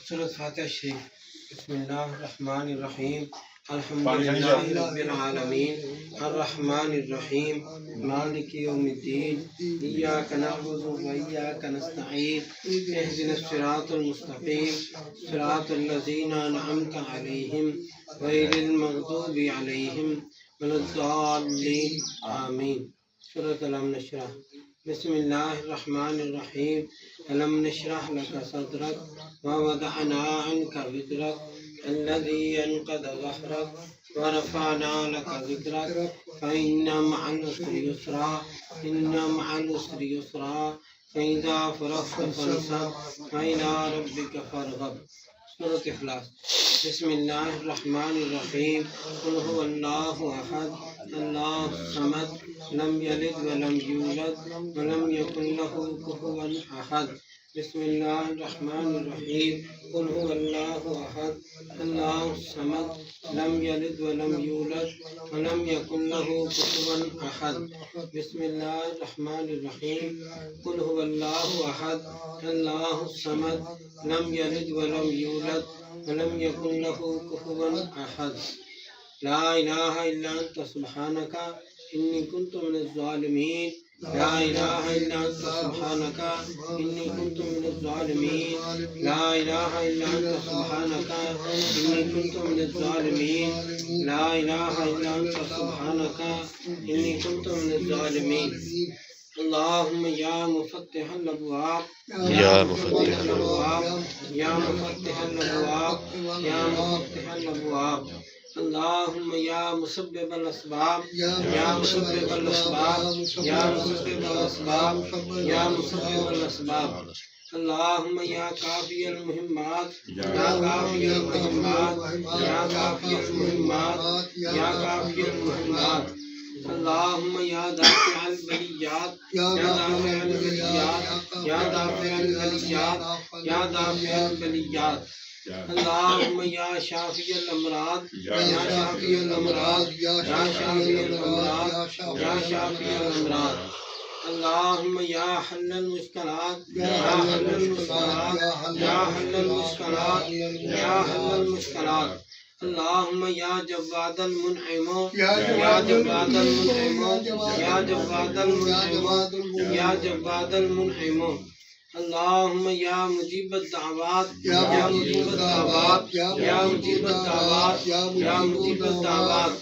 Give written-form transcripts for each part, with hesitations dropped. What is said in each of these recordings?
سورۃ فاتحہ شریف۔ بسم اللہ الرحمن الرحیم، الحمدللہ رب العالمین، الرحمن الرحیم، مالک یوم الدین، ایاک نعبد و ایاک نستعین، اہدنا الصراط المستقیم، صراط الذین انعمت علیہم غیر المغضوب علیہم ولا الضالین، آمین۔ سورۃ علم نشرح۔ بسم اللہ الرحمن الرحیم، علم نشرح لک صدرک ووضعنا عنک وزرک الذی انقض ظہرک ورفعنا لک ذکرک فإن مع العسر یسرا إن مع العسر یسرا فإذا فرغت فانصب وإلى ربک فارغب۔ سورۃ اخلاص۔ بسم اللہ الرحمن الرحیم، قل هو اللہ احد اللہ الصمد لم یلد ولم یولد ولم یکن له کفوا احد۔ بسم اللہ الرحمن الرحیم، قل هو اللہ احد اللہ الصمد لم یلد ولم یولد ولم یکن له کفوا احد۔ بسم اللہ الرحمن الرحیم، قل هو اللہ احد اللہ الصمد لم یلد ولم یولد ولم یکن له کفوا احد۔ لا الہ الا انت سبحانک انی کنت من الظالمین، لا الہ الا انت سبحانک انی کنت من الظالمین، لا الہ الا انت سبحانک انی کنت من الظالمین، لا الہ الا انت سبحانک انی کنت من الظالمین۔ اللہم یا مفتح الابواب یا مفتح الابواب یا مفتح الابواب یا مفتح الابواب، اللہم یا مسبب الاسباب یا مسبب الاسباب یا مسبب الاسباب یا مسبب الاسباب، اللہم یا کافی المہمات یا کافی المہمات یا کافی المہمات یا کافی المہمات، اللہم یا دافع البلیات یا دافع البلیات یا دافع البلیات یا دافع البلیات، اللہم یا شافی الامراض یا شافی الامراض یا شافی الامراض یا شافی الامراض، اللہم یا حل المشکلات یا حل المشکلات یا حل المشکلات یا حل المشکلات، اللہم یا جواد المنعم یا جواد المنعم یا جواد المنعم یا جواد المنعم، اللہم یا مجیب الدعوات یا مجیب الدعوات یا مجیب الدعوات یا مجیب الدعوات،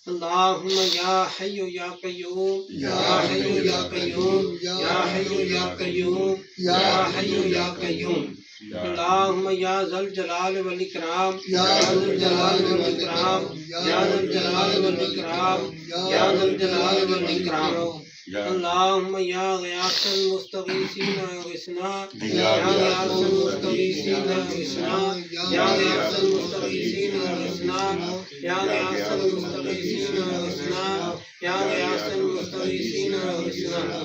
اللہم یا حی یا قیوم یا حی یا قیوم یا حی یا قیوم یا حی یا قیوم، اللہم یا ذا الجلال والاکرام یا ذا الجلال والاکرام یا ذا الجلال والاکرام یا ذا الجلال والاکرام، اللہم یا غیاث المستغیثین اغثنا یا غیاث المستغیثین اغثنا یا غیاث المستغیثین اغثنا یا غیاث المستغیثین اغثنا یا غیاث المستغیثین اغثنا،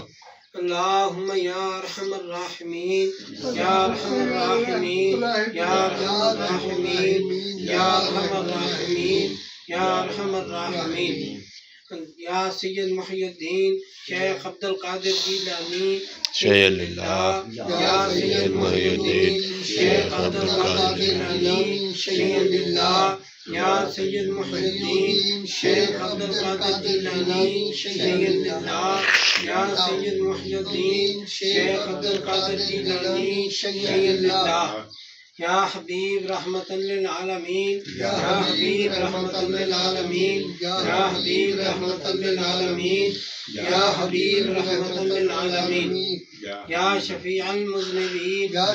اللہم یا ارحم الراحمین یا ارحم الراحمین یا ارحم الراحمین یا ارحم الراحمین یا ارحم الراحمین، یا سید محی الدین شیخ عبد القادر جیلانی شیخ اللہ یا سید محی الدین شیخ عبد القادر جیلانی شیخ اللہ یا سید محی الدین شیخ عبد القادر جیلانی شیخ اللہ یا سید محی الدین شیخ عبد القادر جیلانی شیخ اللہ، یا حبیب رحمت للعالمین یا حبیب رحمت للعالمین یا حبیب رحمت للعالمین یا حبیب رحمت للعالمین، یا شفیع المذنبین یا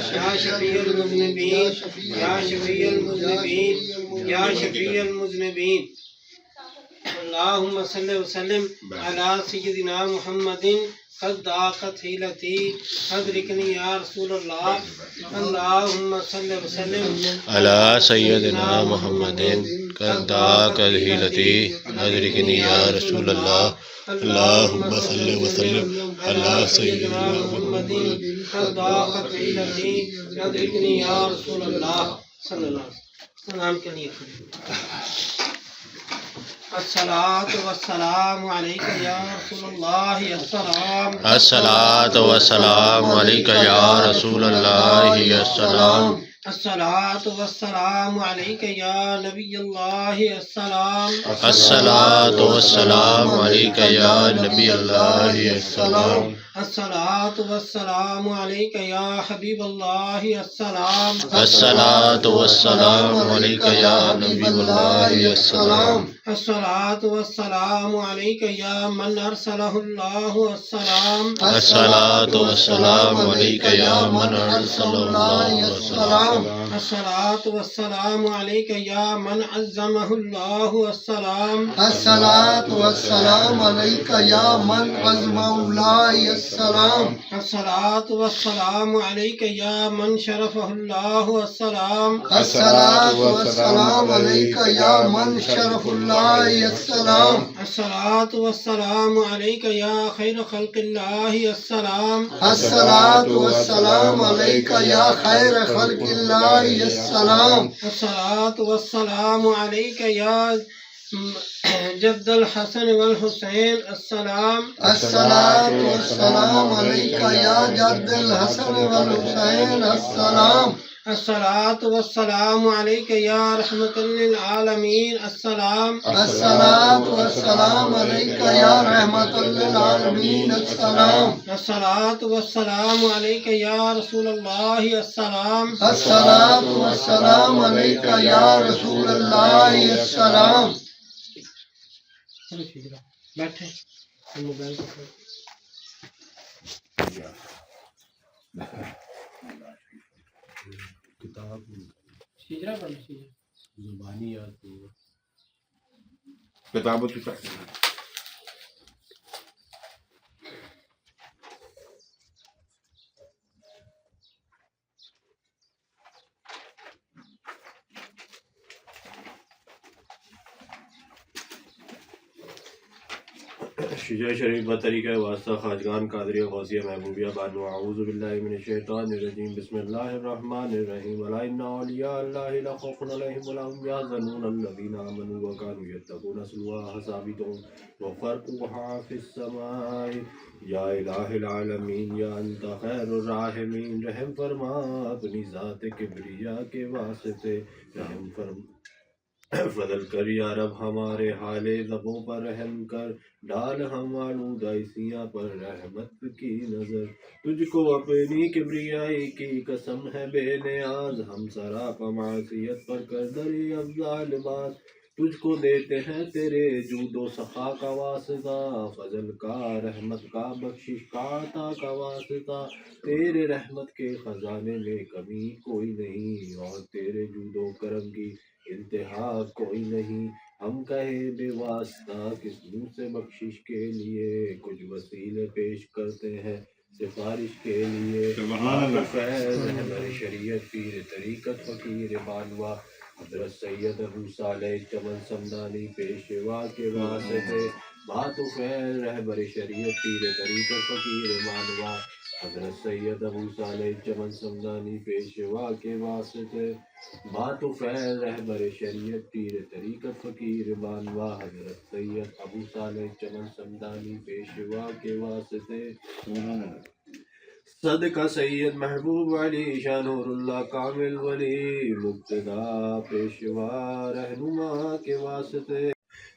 شفیع المذنبین یا شفیع المذنبین یا شفیع المذنبین، اللہم صلی وسلم علی سیدنا محمد قد ضاقت حیلتی ادرکنی یا رسول اللہ، اللہم صلی وسلم علی سیدنا محمد قد ضاقت حیلتی ادرکنی یا رسول اللہ، اللہم صلی وسلم علی سیدنا محمد قد ضاقت حیلتی ادرکنی یا رسول اللہ صلی اللہ علیہ وسلم۔ سلام کے لیے الصلاۃ والسلام علیک یا رسول اللہ، الصلاۃ والسلام علیک یا رسول اللہ، السلام الصلاة والسلام عليك يا نبي الله السلام. الصلاة والسلام عليك يا نبي الله السلام. الصلاة والسلام عليك يا حبيب الله السلام. الصلاة والسلام عليك يا نبي الله السلام. الصلاة والسلام عليك يا من أرسله الله السلام. الصلاة والسلام عليك يا من أرسل الله السلام. الصلاة والسلام عليك يا من عزمه الله السلام. الصلاة والسلام عليك يا من عزم الله السلام. الصلاة والسلام عليك يا من شرفه الله السلام. الصلاة والسلام عليك يا من شرف الله السلام. الصلاة والسلام عليك يا خير خلق الله السلام. الصلاة والسلام عليك يا خير خلق الله السلام. الصلاة والسلام عليك يا جد الحسن والحسين السلام. الصلاة والسلام عليك يا جد الحسن والحسين السلام. الصلاة والسلام عليك يا رحمة للعالمين السلام. الصلاة والسلام عليك يا رحمة للعالمين السلام. الصلاة والسلام عليك يا رسول الله السلام. الصلاة والسلام عليك يا رسول الله السلام. بیٹھے موبائل کتاب شجرا پڑھنا چاہیے. زبانی یاد نہیں کتاب شجاع شریف بطریقہ واسطہ خواجگان قادریہ غوثیہ محبوبیہ بانو. اعوذ باللہ من الشیطان الرجیم. بسم اللہ الرحمن الرحیم. الا ان اولیاء اللہ لا خوف علیہم ولا هم يحزنون الذین آمنوا وكانوا يتقون اصلها ثابت وفرقها في السماء. یا الہ العالمین یا انت خیر الراحمین. رحم فرما اپنی ذات کبریا کے واسطے. رحم فرما فضل کر یا رب ہمارے حال لبوں پر رحم کر. ڈال ہم آلودائیاں پر رحمت کی نظر. تجھ کو اپنی کبریائی کی قسم ہے بے نیاز. ہم سراپا معصیت پر کر دری افضال باز. تجھ کو دیتے ہیں تیرے جود و سخا کا واسطہ. فضل کا رحمت کا بخشش کا عطا کا واسطہ. تیرے رحمت کے خزانے میں کمی کوئی نہیں اور تیرے جود و کرم کی انتہا کوئی نہیں. ہم کہے بے واسطہ کس منہ سے بخشش کے لیے. کچھ وسیلے پیش کرتے ہیں سفارش کے لیے. فیض رہبر شریعت پیر طریقت فقیر بانوا حضرت سید ابو صالح چمن سمدانی پیشوا کے واسطے. بات و خیر رہبر شریعت پیر طریقت فقیر بانوا حضرت سید ابو صالح چمن سمدانی پیشوا کے واسطے. بات و فیض رہبر شریعت پیر طریقت فقیر بانوا حضرت سید ابو صالح چمن سمدانی پیشوا کے واسطے. صدقہ سید محبوب علی شاہ نور اللہ کامل ولی مبتدا پیشوا رہنما کے واسطے.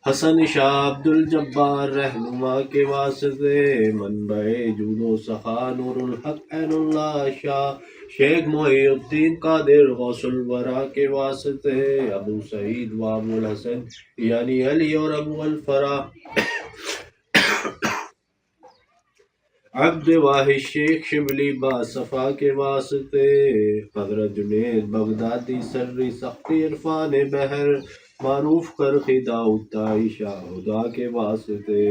حسن شاہ عبد الجبار رہنما کے واسطے. منبع جود و سخا نور الحق عین اللہ شاہ شیخ محی الدین قادر غوث الورا کے واسطے. ابو سعید و ابو الحسن یعنی علی اور ابو الفرا عبد واحد شیخ شبلی با صفا کے واسطے. حضرت جنید بغدادی سری سختی عرفان بحر معروف کر خدا اتائی شاہ خدا کے واسطے.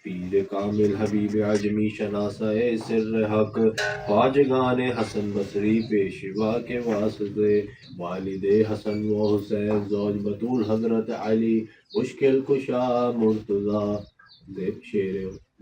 پیر کامل حبیب عجمی شناسہ سر حق خواجگان حسن بصری پیشوا کے واسطے. والد حسن و حسین زوج بطول حضرت علی مشکل کشا مرتضی شیر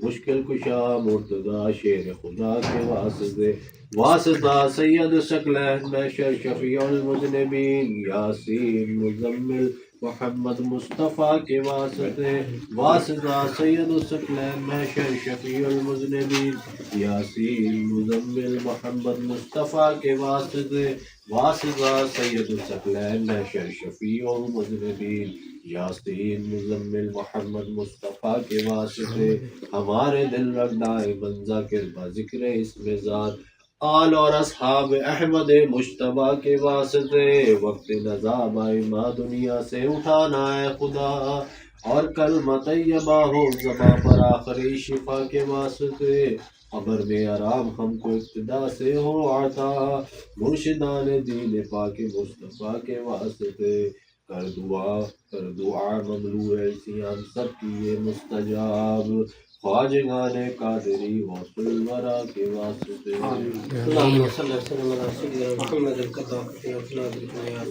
مشکل کشا مرتضی شیر خدا کے واسطے. واسطہ سید ثقلین محشر شفیع المذنبین یاسین مزمل محمد مصطفیٰ کے واسطے واسطہ سید الثقلین محشر شفیع المذنبین یاسین مزمل محمد مصطفیٰ کے واسطے واسطہ سید الثقلین محشر شفیع المذنبین یاسین مزمل محمد مصطفیٰ کے واسطے ہمارے دل رگدائے منزا کربا ذکر اسم ذات آل اور اصحاب احمد مجتبیٰ کے واسطے وقت نظام ماں دنیا سے اٹھانا ہے خدا اور کلمہ طیبہ ہو زباں پر آخری شفا کے واسطے قبر میں آرام ہم کو ابتدا سے ہو عطا مرشدان دین پاک مصطفیٰ کے واسطے کر دعا مملو ایسی ہم سب کی یہ مستجاب خواجگان قادری وصل الورا کے واسطے اللهم صل وسلم على سيدنا محمد القضاء في افناد الدنيا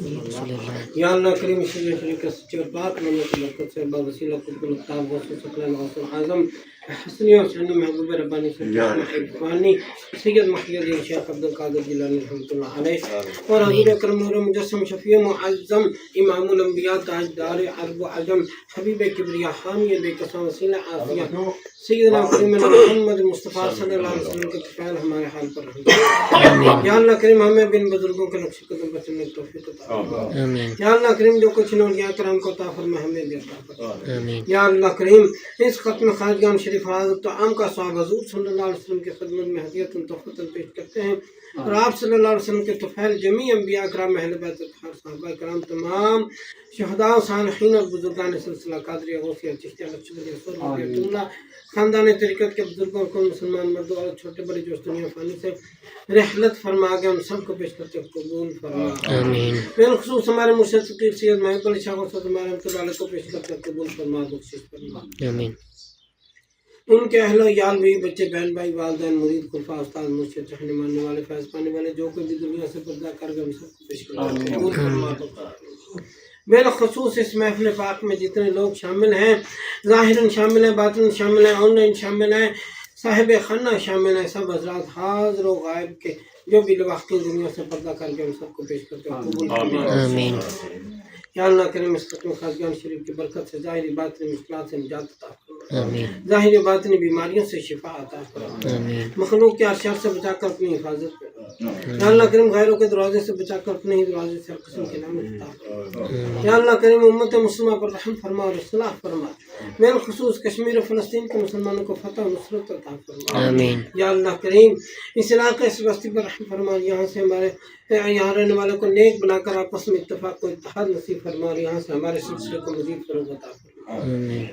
یا اللہ کریم شریف کے سچے اور پاک نام کی برکت سے باوسیلہ قطب الطاق وصل ثقلین غوث اعظم حسنی اور سنی محبوب ربانی سلطانی سید محی الدین شیخ عبد القادر جیلانی رحمۃ اللہ علیہ اور حضور اکرم نور مجسم شفیع معظم امام الانبیاء تاجدار عرب و عجم حبیب کبریا حامی بے قسم وسیلہ عافیہ سیدنا کریم محمد مصطفیٰ صلی اللہ علیہ وسلم کے طفیل ہمارے حال پر رحم یا اللہ کریم ہمیں بن بزرگوں کے نقش قدم پر چلنے کی توفیق عطا فرما یا اللہ کریم جو کچھ اولیاء کرام کو عطا فرما ہمیں بھی عطا فرما یا اللہ کریم اس ختم خواجگان شریف حضرت عام کا ثواب حضور صلی اللہ علیہ وسلم کی خدمت میں ہدیۃ تحفۃ پیش کرتے ہیں اور آپ صلی اللہ علیہ وسلم کے طفیل جمیع انبیاء کرام اہل بیت اطہار صحابہ کرام تمام شہداء و صالحین اور بزرگان سلسلہ قادریہ غوثیہ چشتیہ نقشبندیہ سرمدیہ اللہ خاندان طریقت کے بزرگوں کو مسلمان مردوں اور چھوٹے بڑے جو اس دنیا فانی سے رحلت فرما گئے ان سب کو پیش کرتے قبول فرما بالخصوص ہمارے مرشد فقیر سید محب علی شاہ غوث ہمارے رحمۃ اللہ علیہ کو پیش کرتے قبول فرما بخشش فرما ان کے اہل و یال بھی بچے بہن بھائی والدین مرید خلفاء استاد مرشد رہنے ماننے والے فیض پانے والے جو کوئی بھی دنیا سے پردہ کر گئے ان سب کو پیش کرتے قبول فرما بالخصوص اس محفل پاک میں جتنے لوگ شامل ہیں ظاہراً شامل ہیں باطن شامل ہیں آن لائن شامل ہیں صاحب خانہ شامل ہیں سب حضرات حاضر و غائب کے جو بھی واقعی دنیا سے پردہ کر کے ان سب کو پیش کرتے ہیں قبول فرما یا اللہ کریم اس ختم خواجگان شریف کی برکت سے ظاہری باطنی مشکلات سے نجات عطا فرما ظاہری باطنی بیماریوں سے شفا عطا فرما مخلوق کے شر سے بچا کر اپنی حفاظت کرنا یا اللہ کریم غیروں کے دروازے سے بچا کر اپنے ہی دروازے سے ہر قسم کے نام عطا فرما یا اللہ کریم امت مسلمہ پر رحم فرما اور اصلاح فرما بالخصوص کشمیر و فلسطین کے مسلمانوں کو فتح و نصرت عطا فرما یا اللہ کریم اس علاقے اس بستی پر رحم فرما یہاں سے ہمارے یہاں رہنے والوں کو نیک بنا کر آپس میں اتفاق کو اتحاد نصیب فرما اور یہاں سے ہمارے سلسلے کو مزید فروغ عطا فرما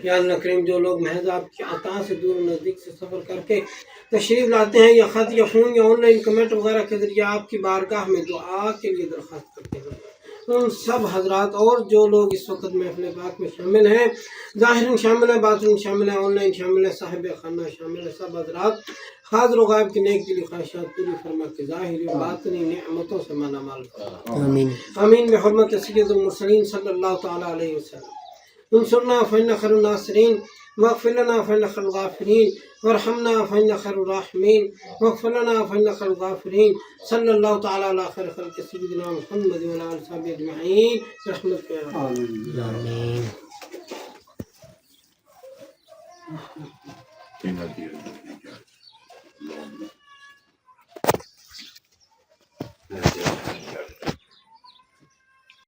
یا اللہ کریم جو لوگ محض آپ کی عطا سے دور و نزدیک سے سفر کر کے تشریف لاتے ہیں یا خط یا فون یا آن لائن کمنٹ وغیرہ کے ذریعے آپ کی بارگاہ میں دعا کے لیے درخواست کرتے ہیں ان سب حضرات اور جو لوگ اس وقت محفل پاک میں شامل ہیں ظاہراً شامل ہیں باطن شامل ہیں آن لائن شامل ہیں صاحب خانہ شامل ہیں سب حضرات حاضر و غائب کی نیک دلی خواہشات پوری فرما کے ظاہری و باطنی نعمتوں سے مالا مال فرما آمین بحرمت سید المرسلین صلی اللہ تعالیٰ علیہ وسلم انصرنا فإن خير الناصرين واغفر لنا فإن خير الغافرين وارحمنا فإن خير الراحمين واغفر لنا فإن خير الغافرين صلى الله تعالى على خير خلق سيدنا محمد وعلى آله وصحبه أجمعين برحمتك يا رب. آمين.